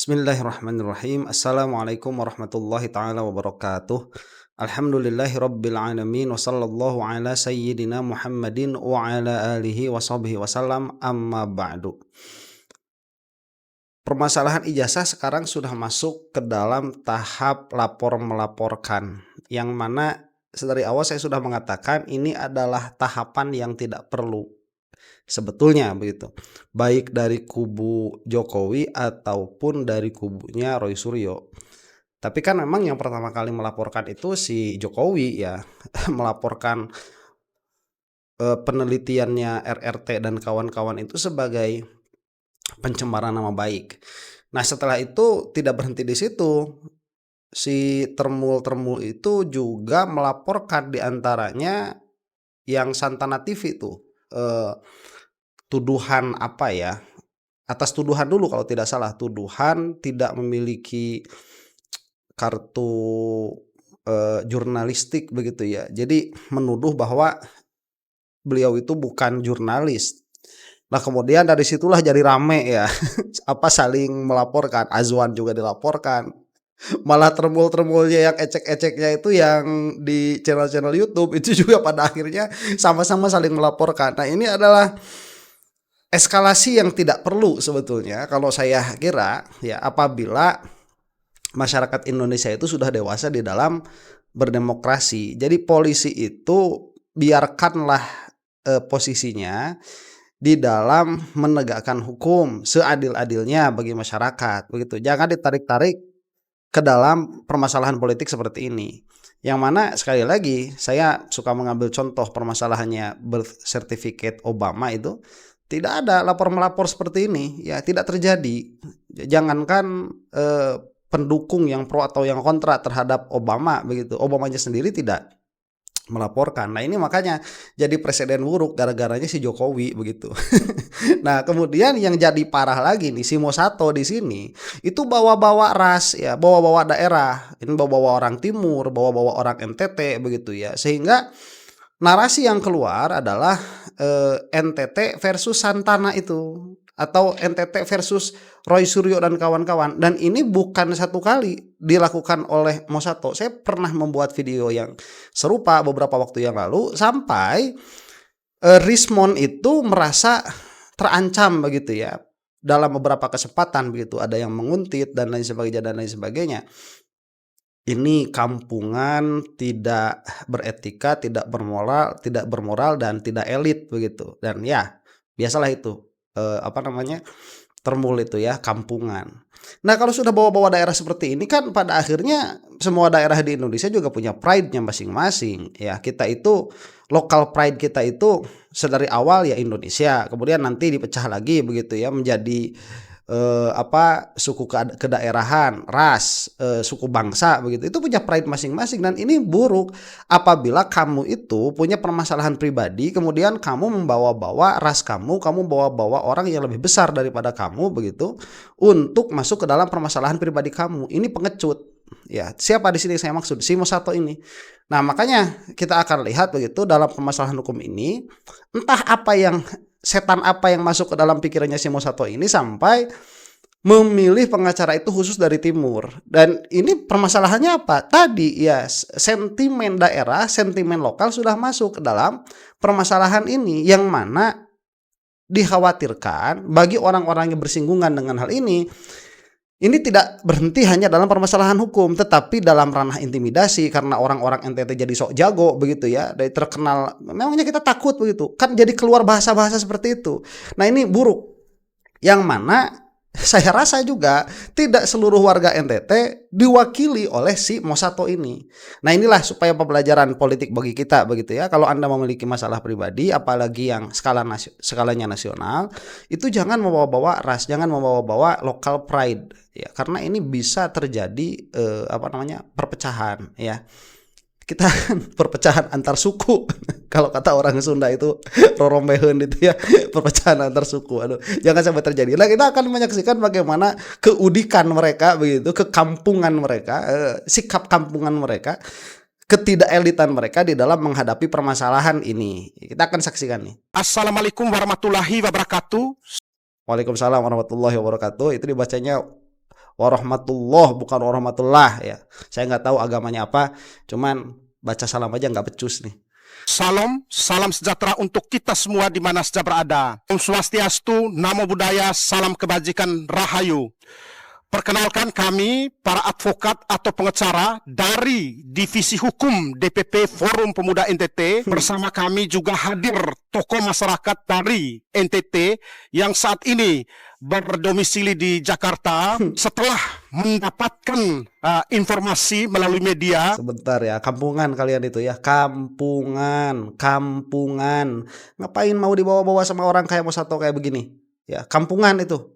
Bismillahirrahmanirrahim. Assalamualaikum warahmatullahi taala wabarakatuh. Alhamdulillahi rabbil alamin wa sallallahu ala sayyidina Muhammadin wa ala alihi wa sahbihi wasallam amma ba'du. Permasalahan ijazah sekarang sudah masuk ke dalam tahap lapor melaporkan, yang mana dari awal saya sudah mengatakan ini adalah tahapan yang tidak perlu sebetulnya begitu, baik dari kubu Jokowi ataupun dari kubunya Roy Suryo. Tapi kan memang yang pertama kali melaporkan itu si Jokowi ya, melaporkan penelitiannya RRT dan kawan-kawan itu sebagai pencemaran nama baik. Nah setelah itu tidak berhenti di situ, si Termul itu juga melaporkan diantaranya yang Santana TV itu tuduhan apa ya, atas tuduhan dulu kalau tidak salah, tuduhan tidak memiliki kartu jurnalistik begitu ya. Jadi menuduh bahwa beliau itu bukan jurnalis. Nah kemudian dari situlah jadi rame ya, apa saling melaporkan, Azwan juga dilaporkan. Malah termul-termulnya yang ecek-eceknya itu yang di channel-channel YouTube itu juga pada akhirnya sama-sama saling melaporkan. Nah ini adalah eskalasi yang tidak perlu sebetulnya kalau saya kira ya, apabila masyarakat Indonesia itu sudah dewasa di dalam berdemokrasi. Jadi polisi itu biarkanlah posisinya di dalam menegakkan hukum seadil-adilnya bagi masyarakat begitu. Jangan ditarik-tarik ke dalam permasalahan politik seperti ini. Yang mana sekali lagi saya suka mengambil contoh permasalahannya birth certificate Obama itu. Tidak ada lapor-melapor seperti ini, ya tidak terjadi. Jangankan pendukung yang pro atau yang kontra terhadap Obama begitu, Obamanya sendiri tidak melaporkan. Nah ini makanya jadi presiden buruk gara-garanya si Jokowi begitu. Nah kemudian yang jadi parah lagi nih, si Mosato di sini itu bawa-bawa ras ya, bawa-bawa daerah, ini bawa-bawa orang Timur, bawa-bawa orang NTT begitu ya, sehingga narasi yang keluar adalah NTT versus Santana itu, atau NTT versus Roy Suryo dan kawan-kawan. Dan ini bukan satu kali dilakukan oleh Mosato. Saya pernah membuat video yang serupa beberapa waktu yang lalu, sampai Rismon itu merasa terancam begitu ya, dalam beberapa kesempatan begitu, ada yang menguntit dan lain sebagainya. Ini kampungan, tidak beretika, tidak bermoral dan tidak elit begitu. Dan ya biasalah itu Termul itu ya, kampungan. Nah kalau sudah bawa-bawa daerah seperti ini kan pada akhirnya semua daerah di Indonesia juga punya pride-nya masing-masing ya. Kita itu local pride kita itu sedari awal ya Indonesia, kemudian nanti dipecah lagi begitu ya menjadi suku kedaerahan, ras, suku bangsa begitu. Itu punya pride masing-masing, dan ini buruk apabila kamu itu punya permasalahan pribadi, kemudian kamu membawa-bawa ras kamu bawa-bawa orang yang lebih besar daripada kamu begitu untuk masuk ke dalam permasalahan pribadi kamu. Ini pengecut. Ya, siapa di sini saya maksud? Si Mosato ini. Nah, makanya kita akan lihat begitu dalam permasalahan hukum ini, entah apa yang setan apa yang masuk ke dalam pikirannya si Mosato ini sampai memilih pengacara itu khusus dari Timur. Dan ini permasalahannya apa? Tadi ya, sentimen daerah, sentimen lokal sudah masuk ke dalam permasalahan ini, yang mana dikhawatirkan bagi orang-orang yang bersinggungan dengan hal ini tidak berhenti hanya dalam permasalahan hukum, tetapi dalam ranah intimidasi, karena orang-orang NTT jadi sok jago begitu ya, dari terkenal, memangnya kita takut begitu kan, jadi keluar bahasa-bahasa seperti itu. Nah ini buruk, yang mana saya rasa juga tidak seluruh warga NTT diwakili oleh si Mosato ini. Nah inilah supaya pembelajaran politik bagi kita begitu ya. Kalau Anda memiliki masalah pribadi, apalagi yang skalanya nasional, itu jangan membawa-bawa ras, jangan membawa-bawa local pride ya, karena ini bisa terjadi perpecahan ya. Kita perpecahan antar suku. Kalau kata orang Sunda itu rorombeheun itu ya, perpecahan antar suku. Aduh, jangan sampai terjadi. Nah, kita akan menyaksikan bagaimana keudikan mereka begitu, kekampungan mereka, sikap kampungan mereka, ketidakelitan mereka di dalam menghadapi permasalahan ini. Kita akan saksikan nih. Assalamualaikum warahmatullahi wabarakatuh. Waalaikumsalam warahmatullahi wabarakatuh. Itu dibacanya Warahmatullah, bukan warahmatullah ya. Saya nggak tahu agamanya apa, cuman baca salam aja nggak becus nih. Salam sejahtera untuk kita semua di mana saja berada. Om Swastiastu, Namo Buddhaya, salam kebajikan, Rahayu. Perkenalkan kami para advokat atau pengacara dari Divisi Hukum DPP Forum Pemuda NTT. Bersama kami juga hadir tokoh masyarakat dari NTT yang saat ini berdomisili di Jakarta setelah mendapatkan informasi melalui media. Sebentar ya, kampungan kalian itu ya, kampungan. Ngapain mau dibawa-bawa sama orang kayak Mosato kayak begini? Ya, kampungan itu.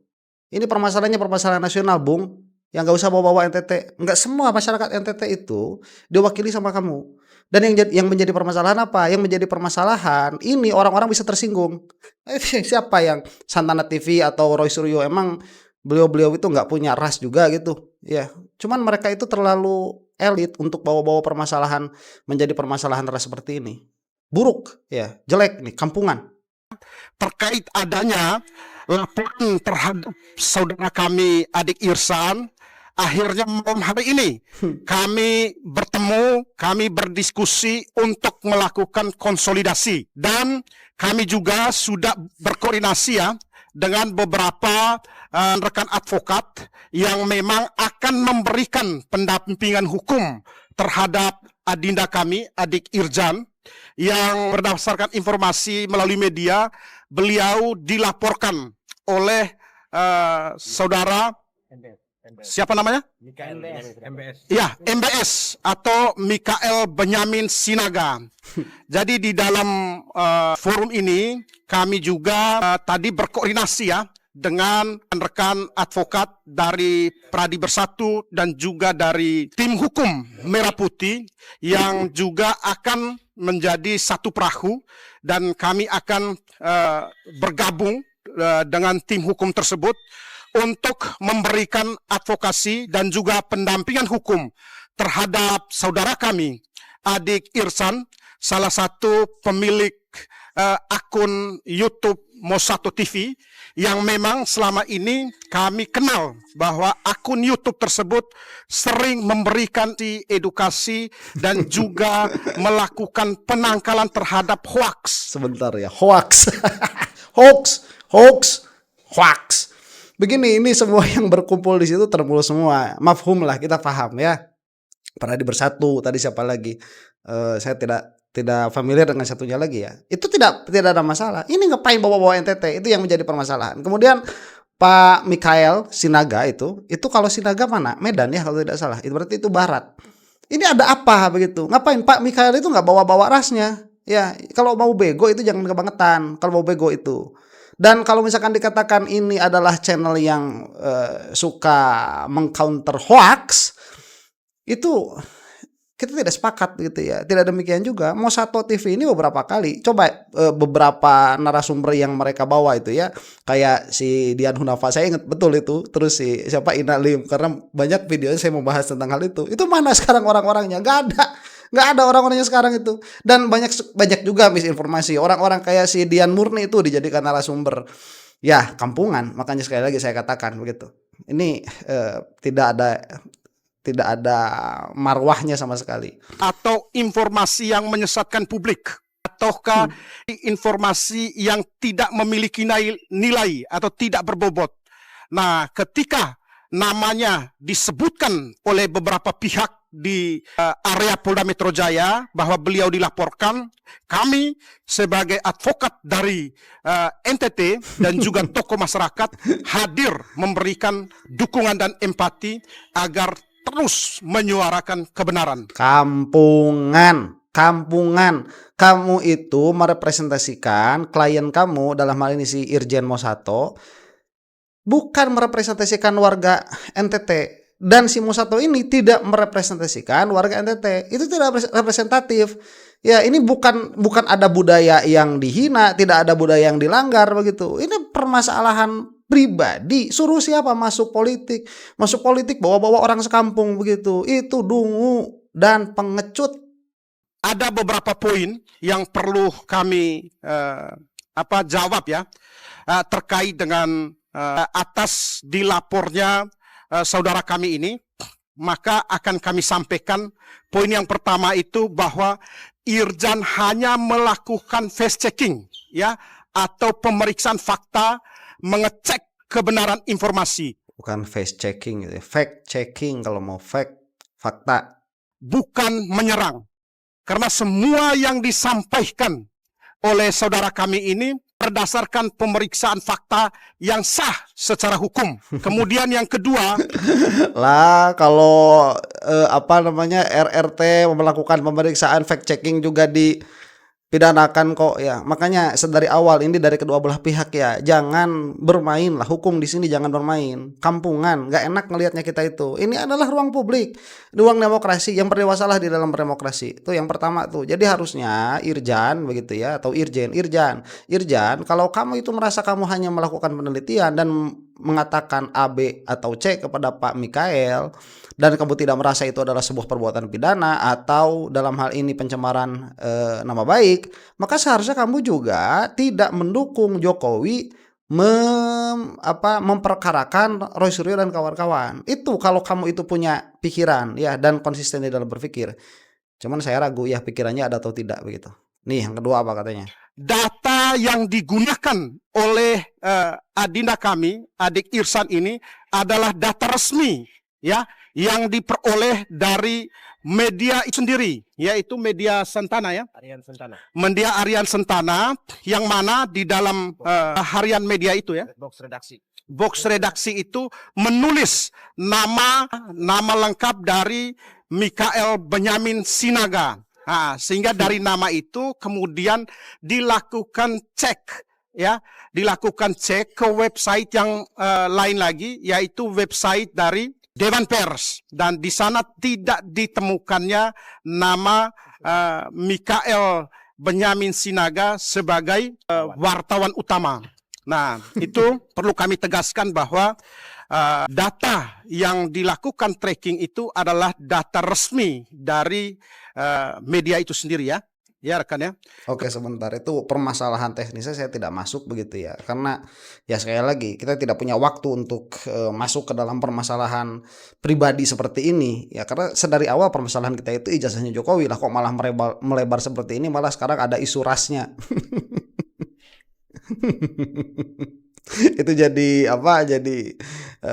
Ini permasalahannya permasalahan nasional, Bung. Yang nggak usah bawa-bawa NTT. Nggak semua masyarakat NTT itu diwakili sama kamu. Dan yang menjadi permasalahan apa? Yang menjadi permasalahan ini orang-orang bisa tersinggung. Siapa yang Santana TV atau Roy Suryo, emang beliau-beliau itu nggak punya ras juga gitu? Ya, cuman mereka itu terlalu elit untuk bawa-bawa permasalahan menjadi permasalahan ras seperti ini. Buruk, ya, jelek nih, kampungan. Terkait adanya laporan terhadap saudara kami adik Irsan, akhirnya malam hari ini kami bertemu, kami berdiskusi untuk melakukan konsolidasi, dan kami juga sudah berkoordinasi ya dengan beberapa rekan advokat yang memang akan memberikan pendampingan hukum terhadap adinda kami, adik Irjan, yang berdasarkan informasi melalui media, beliau dilaporkan oleh saudara siapa namanya? MBS. Ya, MBS atau Mikael Benyamin Sinaga. Jadi di dalam forum ini kami juga tadi berkoordinasi ya dengan rekan advokat dari Pradi Bersatu dan juga dari tim hukum Merah Putih yang juga akan menjadi satu perahu, dan kami akan bergabung dengan tim hukum tersebut untuk memberikan advokasi dan juga pendampingan hukum terhadap saudara kami adik Irsan, salah satu pemilik akun YouTube Mosato TV, yang memang selama ini kami kenal bahwa akun YouTube tersebut sering memberikan edukasi dan juga melakukan penangkalan terhadap hoax. Sebentar ya, hoax. hoax. Begini, ini semua yang berkumpul di situ termulu semua. Mafhum lah, kita paham ya. Pradi Bersatu, tadi siapa lagi? Saya tidak familiar dengan satunya lagi ya. Itu tidak ada masalah. Ini ngapain bawa-bawa NTT? Itu yang menjadi permasalahan. Kemudian Pak Mikael Sinaga itu kalau Sinaga mana? Medan ya kalau tidak salah. Itu berarti itu barat. Ini ada apa begitu? Ngapain Pak Mikael itu nggak bawa-bawa rasnya? Ya, kalau mau bego itu jangan kebangetan. Kalau mau bego itu. Dan kalau misalkan dikatakan ini adalah channel yang suka mengcounter hoax, itu kita tidak sepakat gitu ya. Tidak demikian juga Mosato TV ini beberapa kali coba beberapa narasumber yang mereka bawa itu ya, kayak si Dian Hunafa, saya ingat betul itu. Terus si siapa Inalim, karena banyak videonya saya membahas tentang hal itu. Itu mana sekarang orang-orangnya? Nggak ada orang-orangnya sekarang itu. Dan banyak juga misinformasi. Orang-orang kayak si Dian Murni itu dijadikan narasumber. Ya, kampungan. Makanya sekali lagi saya katakan begitu. Ini tidak ada marwahnya sama sekali. Atau informasi yang menyesatkan publik, ataukah informasi yang tidak memiliki nilai atau tidak berbobot. Nah, ketika namanya disebutkan oleh beberapa pihak di area Polda Metro Jaya bahwa beliau dilaporkan, kami sebagai advokat dari NTT dan juga tokoh masyarakat hadir memberikan dukungan dan empati agar terus menyuarakan kebenaran. Kampungan. Kamu itu merepresentasikan klien kamu, dalam hal ini si Irjen Mosato, bukan merepresentasikan warga NTT. Dan si Mosato ini tidak merepresentasikan warga NTT. Itu tidak representatif. Ya, ini bukan ada budaya yang dihina, tidak ada budaya yang dilanggar begitu. Ini permasalahan pribadi. Suruh siapa masuk politik? Masuk politik bawa-bawa orang sekampung begitu. Itu dungu dan pengecut. Ada beberapa poin yang perlu kami jawab ya, terkait dengan atas dilapornya saudara kami ini, maka akan kami sampaikan poin yang pertama itu bahwa Irjan hanya melakukan fact checking, ya, atau pemeriksaan fakta, mengecek kebenaran informasi. Bukan face checking gitu ya. Fact checking kalau mau fact, fakta. Bukan menyerang. Karena semua yang disampaikan oleh saudara kami ini berdasarkan pemeriksaan fakta yang sah secara hukum. Kemudian yang kedua, Lah kalau RRT melakukan pemeriksaan fact checking juga dipidanakan kok ya. Makanya dari awal ini dari kedua belah pihak ya, jangan bermain lah hukum di sini, jangan bermain. Kampungan, nggak enak ngelihatnya kita itu. Ini adalah ruang publik, ruang demokrasi yang berdewasalah di dalam demokrasi. Itu yang pertama tuh. Jadi harusnya Irjan begitu ya, atau Irjan, kalau kamu itu merasa kamu hanya melakukan penelitian dan mengatakan A, B atau C kepada Pak Mikael, dan kamu tidak merasa itu adalah sebuah perbuatan pidana atau dalam hal ini pencemaran nama baik, maka seharusnya kamu juga tidak mendukung Jokowi memperkarakan Roy Suryo dan kawan-kawan. Itu kalau kamu itu punya pikiran ya dan konsisten di dalam berpikir. Cuman saya ragu ya pikirannya ada atau tidak begitu. Nih yang kedua apa katanya? data yang digunakan oleh adinda kami, adik Irsan ini adalah data resmi, ya, yang diperoleh dari media itu sendiri, yaitu media Sentana, ya. Media Aryan Sentana, yang mana di dalam harian media itu, ya. Box redaksi itu menulis nama lengkap dari Mikael Benyamin Sinaga. Nah, sehingga dari nama itu kemudian dilakukan cek, ya, dilakukan cek ke website yang lain lagi, yaitu website dari Dewan Pers, dan di sana tidak ditemukannya nama Mikael Benyamin Sinaga sebagai wartawan utama. Nah, itu perlu kami tegaskan bahwa data yang dilakukan tracking itu adalah data resmi dari media itu sendiri, ya. Ya rekan, ya. Oke, sebentar, itu permasalahan teknisnya saya tidak masuk begitu ya, karena ya sekali lagi kita tidak punya waktu untuk masuk ke dalam permasalahan pribadi seperti ini ya, karena sedari awal permasalahan kita itu ijazahnya Jokowi lah, kok malah melebar seperti ini, malah sekarang ada isu rasnya. Itu jadi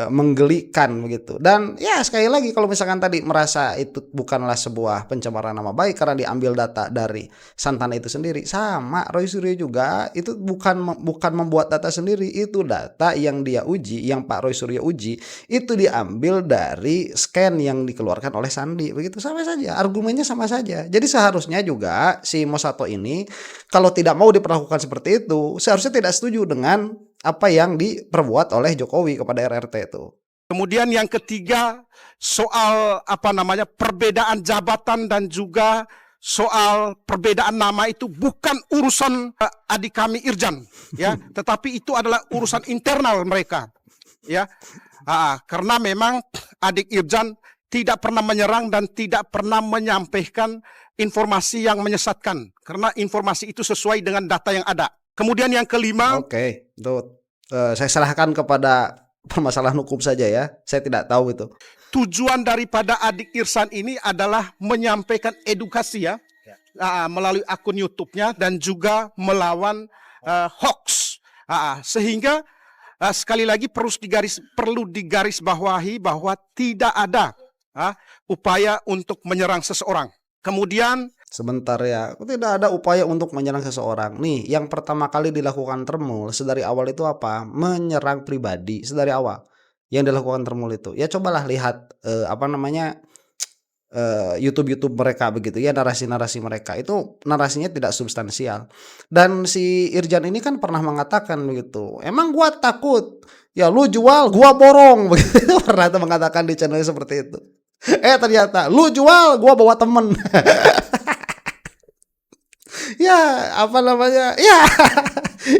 menggelikan begitu. Dan ya sekali lagi kalau misalkan tadi merasa itu bukanlah sebuah pencemaran nama baik karena diambil data dari Santana itu sendiri, sama Roy Suryo juga itu bukan membuat data sendiri, itu data yang dia uji, yang Pak Roy Suryo uji itu diambil dari scan yang dikeluarkan oleh Sandi, begitu, sama saja, argumennya sama saja. Jadi seharusnya juga si Mosato ini kalau tidak mau diperlakukan seperti itu, seharusnya tidak setuju dengan apa yang diperbuat oleh Jokowi kepada RRT itu. Kemudian yang ketiga, soal perbedaan jabatan dan juga soal perbedaan nama itu bukan urusan adik kami Irjan, ya, tetapi itu adalah urusan internal mereka, ya. Karena memang adik Irjan tidak pernah menyerang dan tidak pernah menyampaikan informasi yang menyesatkan, karena informasi itu sesuai dengan data yang ada. Kemudian yang kelima, oke, itu saya serahkan kepada permasalahan hukum saja ya. Saya tidak tahu itu. Tujuan daripada adik Irsan ini adalah menyampaikan edukasi, ya, melalui akun YouTube-nya dan juga melawan hoax. Sehingga sekali lagi perlu digarisbawahi bahwa tidak ada upaya untuk menyerang seseorang. Kemudian sebentar ya, tidak ada upaya untuk menyerang seseorang. Nih, yang pertama kali dilakukan Tremul sedari awal itu apa? Menyerang pribadi sedari awal. Yang dilakukan Tremul itu, ya cobalah lihat YouTube mereka begitu ya, narasi mereka itu narasinya tidak substansial. Dan si Irjan ini kan pernah mengatakan begitu, emang gua takut, ya lu jual gua borong, begitu. Pernah tuh mengatakan di channel seperti itu. Ternyata lu jual gua bawa temen. Ya ya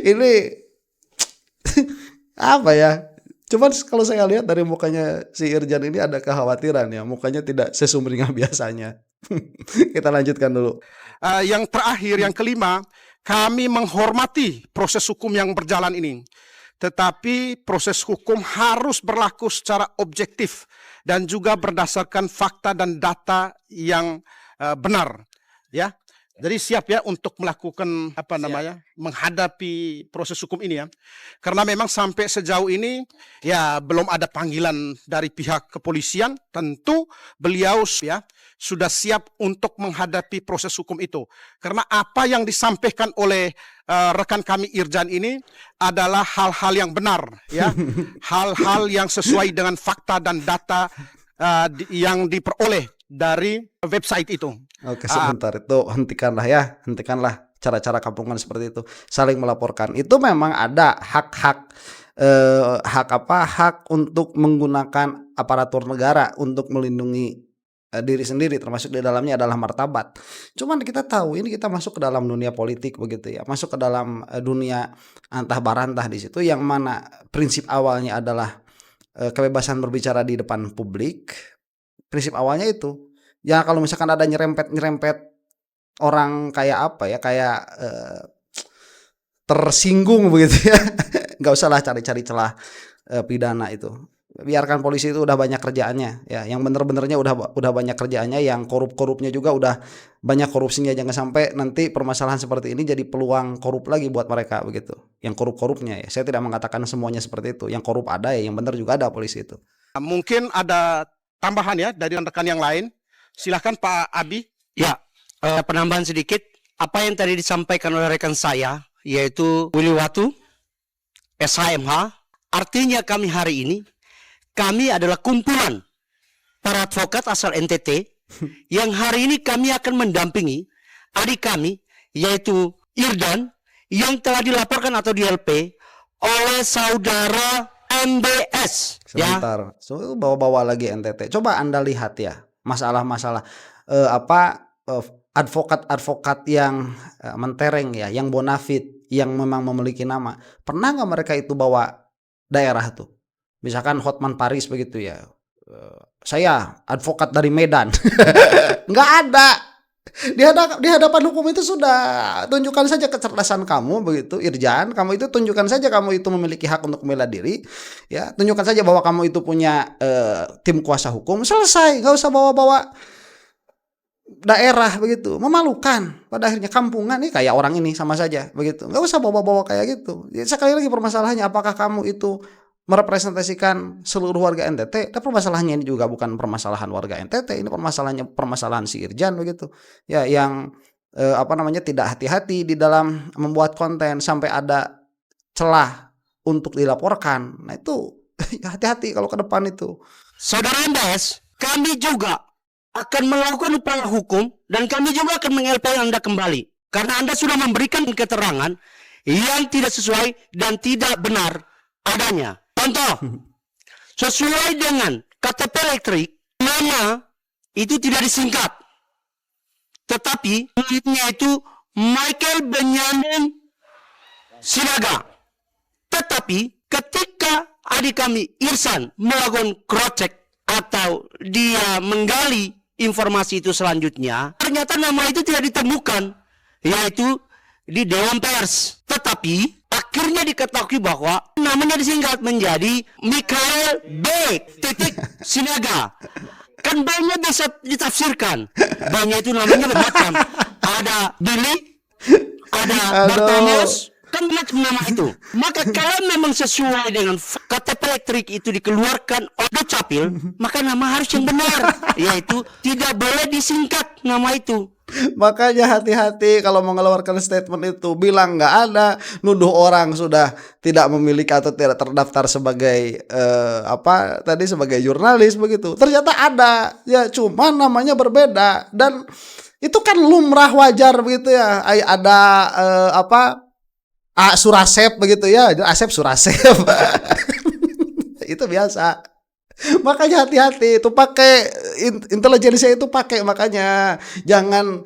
ini apa ya, cuman kalau saya lihat dari mukanya si Irjan ini ada kekhawatiran ya, mukanya tidak sesumringah biasanya. Kita lanjutkan dulu. Yang terakhir, yang kelima, kami menghormati proses hukum yang berjalan ini. tetapi proses hukum harus berlaku secara objektif dan juga berdasarkan fakta dan data yang benar, ya. Jadi siap ya untuk melakukan menghadapi proses hukum ini ya. Karena memang sampai sejauh ini ya belum ada panggilan dari pihak kepolisian, tentu beliau ya sudah siap untuk menghadapi proses hukum itu. Karena apa yang disampaikan oleh rekan kami Irjan ini adalah hal-hal yang benar ya. Hal-hal yang sesuai dengan fakta dan data yang diperoleh dari website itu. Oke, sebentar itu hentikanlah cara-cara kampungan seperti itu, saling melaporkan. Itu memang ada hak untuk menggunakan aparatur negara untuk melindungi diri sendiri, termasuk di dalamnya adalah martabat. Cuman kita tahu ini kita masuk ke dalam dunia politik begitu ya, masuk ke dalam dunia antah barantah di situ, yang mana prinsip awalnya adalah kebebasan berbicara di depan publik. Prinsip awalnya itu. Ya kalau misalkan ada nyerempet orang kayak tersinggung begitu ya, nggak usah lah cari-cari celah pidana itu. Biarkan polisi itu udah banyak kerjaannya ya, yang bener-benernya udah banyak kerjaannya, yang korupnya juga udah banyak korupsinya. Jangan sampai nanti permasalahan seperti ini jadi peluang korup lagi buat mereka begitu. Yang korupnya ya, saya tidak mengatakan semuanya seperti itu. Yang korup ada ya, yang bener juga ada polisi itu. Mungkin ada tambahan ya dari rekan yang lain. Silakan Pak Abi. Ya, penambahan sedikit. Apa yang tadi disampaikan oleh rekan saya, yaitu Willy Watu, SHMH. Artinya kami hari ini, kami adalah kumpulan para advokat asal NTT, yang hari ini kami akan mendampingi adik kami, yaitu Irdan, yang telah dilaporkan atau di-LP oleh saudara MBS. Sebentar, so, bawa-bawa lagi NTT. Coba Anda lihat ya, masalah-masalah advokat-advokat yang mentereng ya, yang bonafit, yang memang memiliki nama. Pernah nggak mereka itu bawa daerah tuh? Misalkan Hotman Paris begitu ya, saya advokat dari Medan. Nggak ada. Di hadapan hukum itu sudah tunjukkan saja kecerdasan kamu begitu, Irjan. Kamu itu tunjukkan saja kamu itu memiliki hak untuk membela diri, ya. Tunjukkan saja bahwa kamu itu punya tim kuasa hukum. Selesai, nggak usah bawa-bawa daerah begitu. Memalukan. Pada akhirnya kampungan nih kayak orang ini sama saja begitu. Nggak usah bawa-bawa kayak gitu. Ya, sekali lagi permasalahannya, apakah kamu itu merepresentasikan seluruh warga NTT? Dan permasalahannya ini juga bukan permasalahan warga NTT, ini permasalahan si Irjan begitu ya, yang tidak hati-hati di dalam membuat konten sampai ada celah untuk dilaporkan. Nah itu hati-hati kalau ke depan itu. Saudara MBS, kami juga akan melakukan upaya hukum dan kami juga akan meng-LP Anda kembali karena Anda sudah memberikan keterangan yang tidak sesuai dan tidak benar adanya. Contoh, sesuai dengan KTP elektrik, nama itu tidak disingkat, tetapi namanya itu Michael Benyamin Sinaga. Tetapi ketika adik kami Irsan melakukan cross check atau dia menggali informasi itu selanjutnya, ternyata nama itu tidak ditemukan, yaitu di Dewan Pers. Tetapi akhirnya diketahui bahwa namanya disingkat menjadi Michael B. Sinaga. Kan banyak bisa ditafsirkan. Banyak itu namanya bermacam. Ada Billy, ada Bartolomeus, kan banyak nama itu. Maka kalau memang sesuai dengan KTP elektrik itu dikeluarkan oleh Dukcapil, maka nama harus yang benar, yaitu tidak boleh disingkat nama itu. Makanya hati-hati kalau mengeluarkan statement itu, bilang nggak ada, nuduh orang sudah tidak memiliki atau tidak terdaftar sebagai sebagai jurnalis begitu. Ternyata ada, ya cuman namanya berbeda, dan itu kan lumrah, wajar begitu ya. Ada Surasep begitu ya, Asep Surasep. Itu biasa. Makanya hati-hati itu, pakai intelijensia itu, pakai, makanya jangan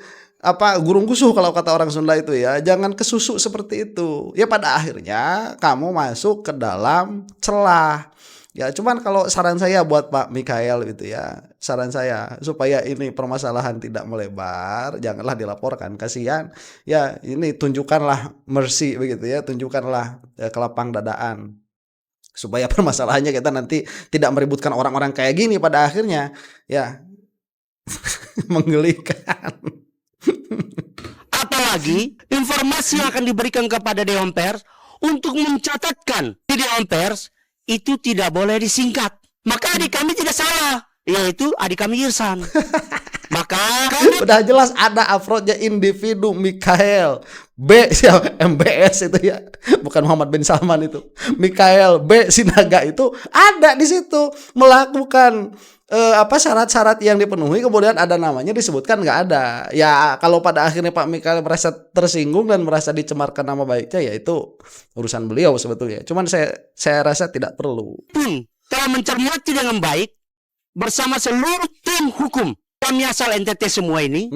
gurung gusuh kalau kata orang Sunda itu ya, jangan kesusu seperti itu. Ya pada akhirnya kamu masuk ke dalam celah. Ya cuman kalau saran saya buat Pak Mikael gitu ya, saran saya supaya ini permasalahan tidak melebar, janganlah dilaporkan, kasihan. Ya ini tunjukkanlah mercy begitu ya, tunjukkanlah kelapang dadaan. supaya permasalahannya kita nanti tidak meributkan orang-orang kayak gini pada akhirnya, ya. Menggelikan. Apalagi informasi yang akan diberikan kepada Dewan Pers untuk mencatatkan di Dewan Pers itu tidak boleh disingkat. Maka adik kami tidak salah, yaitu adik kami Irsan. Maka Udah jelas ada uploadnya individu Mikael B siapa MBS itu ya, bukan Muhammad bin Salman itu. Mikael B Sinaga itu ada di situ melakukan syarat-syarat yang dipenuhi, kemudian ada namanya disebutkan nggak ada. Ya kalau pada akhirnya Pak Mikael merasa tersinggung dan merasa dicemarkan nama baiknya, ya itu urusan beliau sebetulnya. Cuman saya rasa tidak perlu. pun telah mencermati dengan baik bersama seluruh tim hukum kami asal NTT semua ini,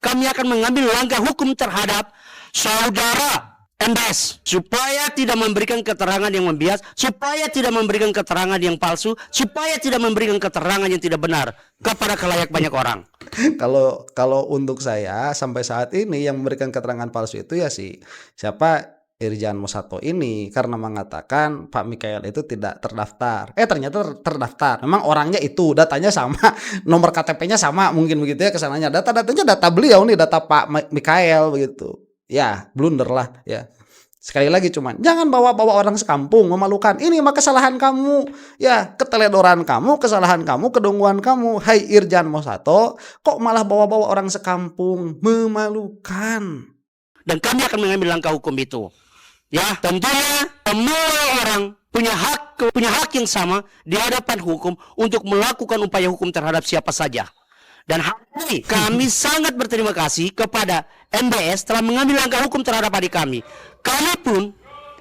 kami akan mengambil langkah hukum terhadap saudara MBS supaya tidak memberikan keterangan yang membias, supaya tidak memberikan keterangan yang palsu, supaya tidak memberikan keterangan yang tidak benar kepada khalayak banyak orang. Kalau untuk saya sampai saat ini yang memberikan keterangan palsu itu ya siapa Irjan Mosato ini, karena mengatakan Pak Mikael itu tidak terdaftar. Ternyata terdaftar. Memang orangnya itu, datanya sama, nomor KTP-nya sama, mungkin begitu ya kesananya. Data-datanya data beliau nih, data Pak Mikael begitu. Ya, blunder lah ya. Sekali lagi cuman jangan bawa-bawa orang sekampung, memalukan. Ini mah kesalahan kamu. Ya, keteledoran kamu, kesalahan kamu, kedunguan kamu. Hai Irjan Mosato, kok malah bawa-bawa orang sekampung? Memalukan. Dan kami akan mengambil langkah hukum itu. Ya, tentunya semua orang punya hak yang sama di hadapan hukum untuk melakukan upaya hukum terhadap siapa saja. Dan hari ini kami sangat berterima kasih kepada MBS telah mengambil langkah hukum terhadap adik kami. Kami pun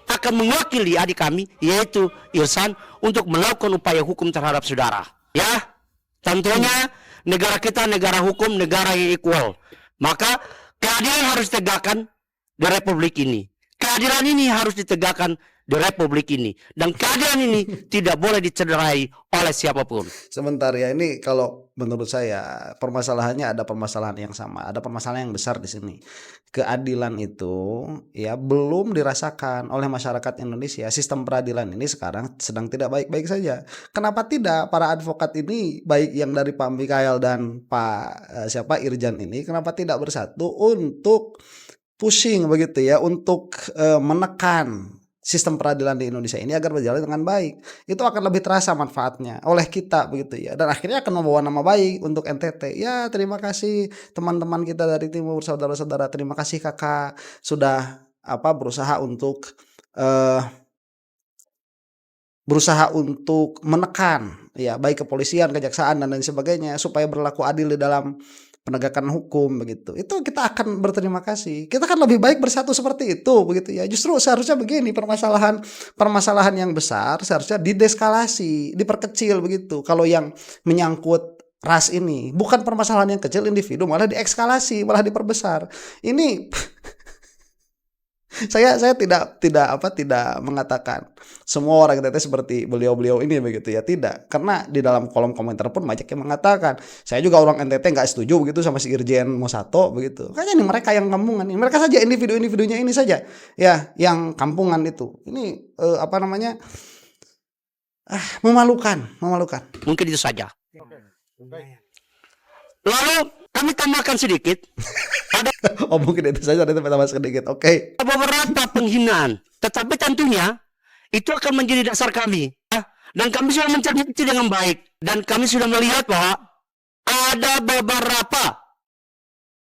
akan mewakili adik kami, yaitu Irsan, untuk melakukan upaya hukum terhadap saudara. Ya, tentunya negara kita negara hukum, negara yang equal. Maka keadilan harus ditegakkan di Republik ini. Keadilan ini harus ditegakkan di Republik ini, dan keadilan ini tidak boleh dicederai oleh siapapun. Sebentar ya, ini kalau menurut saya permasalahannya ada permasalahan yang sama, ada permasalahan yang besar di sini. Keadilan itu ya belum dirasakan oleh masyarakat Indonesia. Sistem peradilan ini sekarang sedang tidak baik-baik saja. Kenapa tidak para advokat ini, baik yang dari Pak Mikael dan Pak Irjan ini, kenapa tidak bersatu untuk pushing begitu ya, untuk menekan sistem peradilan di Indonesia ini agar berjalan dengan baik. Itu akan lebih terasa manfaatnya oleh kita begitu ya, dan akhirnya akan membawa nama baik untuk NTT. Ya, terima kasih teman-teman kita dari timur, saudara-saudara, terima kasih kakak sudah berusaha untuk menekan ya baik kepolisian, kejaksaan dan lain sebagainya supaya berlaku adil di dalam penegakan hukum begitu. Itu kita akan berterima kasih. Kita kan lebih baik bersatu seperti itu begitu ya. Justru seharusnya begini, permasalahan yang besar seharusnya dideskalasi, diperkecil begitu. Kalau yang menyangkut ras ini bukan permasalahan yang kecil individu, malah diekskalasi, malah diperbesar. Ini saya tidak mengatakan semua orang NTT seperti beliau-beliau ini begitu ya, tidak, karena di dalam kolom komentar pun banyak yang mengatakan saya juga orang NTT nggak setuju begitu sama si Irjen Mosato begitu. Kayaknya ini mereka yang kampungan, ini mereka saja, individu-individunya ini saja ya yang kampungan itu. Ini memalukan. Mungkin itu saja. Lalu kami tambahkan sedikit. Oh, mungkin itu saja, ada tambah sedikit. Oke. Beberapa penghinaan, tetapi tentunya itu akan menjadi dasar kami. Dan kami sudah mencermati dengan baik, dan kami sudah melihat bahwa ada beberapa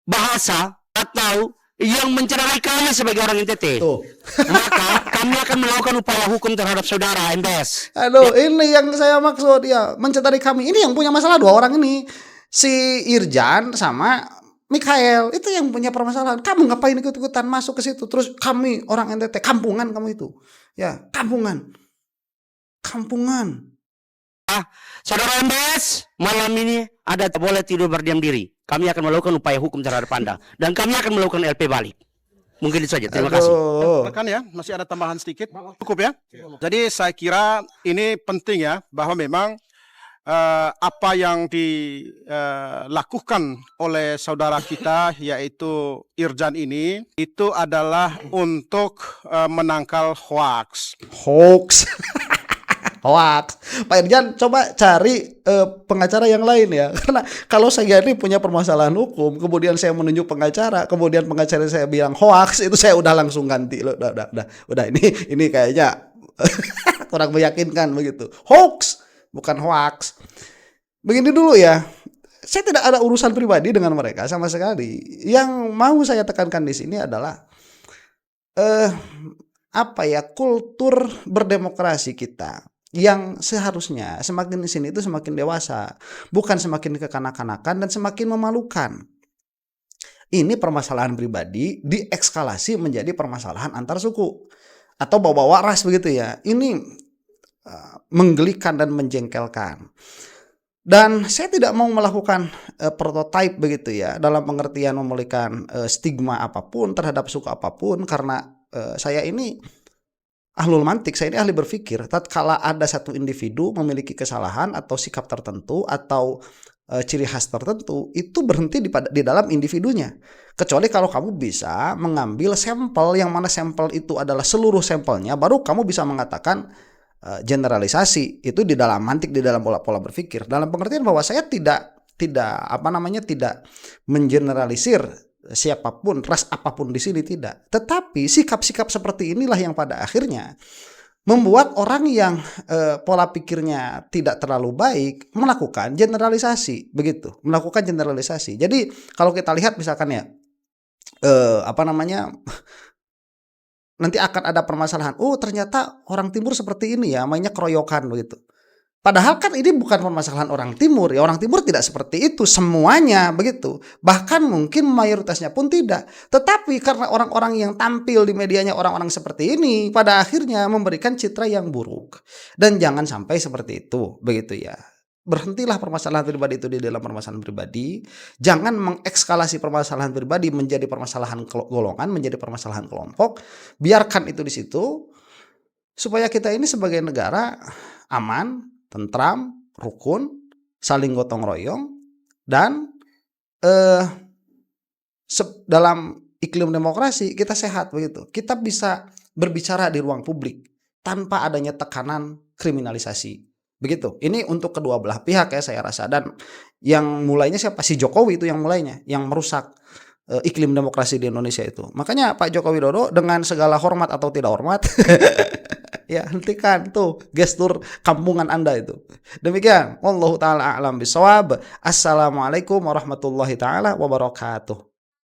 bahasa atau yang mencederai kami sebagai orang NTT. Tuh. Maka kami akan melakukan upaya hukum terhadap saudara MBS. Aduh, ini yang saya maksud ya, mencederai kami. Ini yang punya masalah dua orang ini. Si Irjan sama Mikael itu yang punya permasalahan. Kamu ngapain ikut-ikutan masuk ke situ? Terus kami orang NTT, kampungan kamu itu. Ya, kampungan. Saudara MBS, malam ini Anda tak boleh tidur berdiam diri. Kami akan melakukan upaya hukum terhadap Anda, dan kami akan melakukan LP balik. Mungkin itu saja. Terima kasih. Rekan ya, masih ada tambahan sedikit. Cukup ya. Jadi saya kira ini penting ya, bahwa memang apa yang dilakukan oleh saudara kita yaitu Irjan ini itu adalah untuk menangkal hoax. Hoax. Pak Irjan coba cari pengacara yang lain ya. Karena kalau saya ini punya permasalahan hukum, kemudian saya menunjuk pengacara, kemudian pengacara saya bilang hoax, itu saya udah langsung ganti loh. Udah ini kayaknya kurang meyakinkan begitu. Hoax, bukan hoax. Begini dulu ya. Saya tidak ada urusan pribadi dengan mereka sama sekali. Yang mau saya tekankan di sini adalah kultur berdemokrasi kita yang seharusnya semakin di sini itu semakin dewasa, bukan semakin kekanak-kanakan dan semakin memalukan. Ini permasalahan pribadi diekskalasi menjadi permasalahan antar suku atau bawa-bawa ras begitu ya. Ini menggelikan dan menjengkelkan. Dan saya tidak mau melakukan prototipe begitu ya, dalam pengertian memulihkan stigma apapun terhadap suku apapun, karena saya ini ahlul mantik, saya ini ahli berpikir. Tatkala ada satu individu memiliki kesalahan atau sikap tertentu atau ciri khas tertentu, itu berhenti di dalam individunya. Kecuali kalau kamu bisa mengambil sampel, yang mana sampel itu adalah seluruh sampelnya, baru kamu bisa mengatakan generalisasi. Itu di dalam mantik, di dalam pola berpikir, dalam pengertian bahwa saya tidak mengeneralisir siapapun, ras apapun di sini, tidak. Tetapi sikap-sikap seperti inilah yang pada akhirnya membuat orang yang pola pikirnya tidak terlalu baik melakukan generalisasi, begitu, melakukan generalisasi. Jadi kalau kita lihat misalkan ya nanti akan ada permasalahan. Oh, ternyata orang timur seperti ini ya, mainnya keroyokan begitu. Padahal kan ini bukan permasalahan orang timur ya. Orang timur tidak seperti itu semuanya begitu. Bahkan mungkin mayoritasnya pun tidak. Tetapi karena orang-orang yang tampil di medianya orang-orang seperti ini, pada akhirnya memberikan citra yang buruk. Dan jangan sampai seperti itu begitu ya. Berhentilah permasalahan pribadi itu di dalam permasalahan pribadi. Jangan mengekskalasi permasalahan pribadi menjadi permasalahan golongan, menjadi permasalahan kelompok. Biarkan itu di situ supaya kita ini sebagai negara aman, tentram, rukun, saling gotong royong, dan dalam iklim demokrasi kita sehat begitu. Kita bisa berbicara di ruang publik tanpa adanya tekanan kriminalisasi. Begitu. Ini untuk kedua belah pihak ya saya rasa. Dan yang mulainya siapa? Si Jokowi itu yang mulainya, yang merusak iklim demokrasi di Indonesia itu. Makanya Pak Joko Widodo dengan segala hormat atau tidak hormat ya hentikan tuh gestur kampungan Anda itu. Demikian, wallahu taala a'lam bishawab. Assalamualaikum warahmatullahi taala wabarakatuh.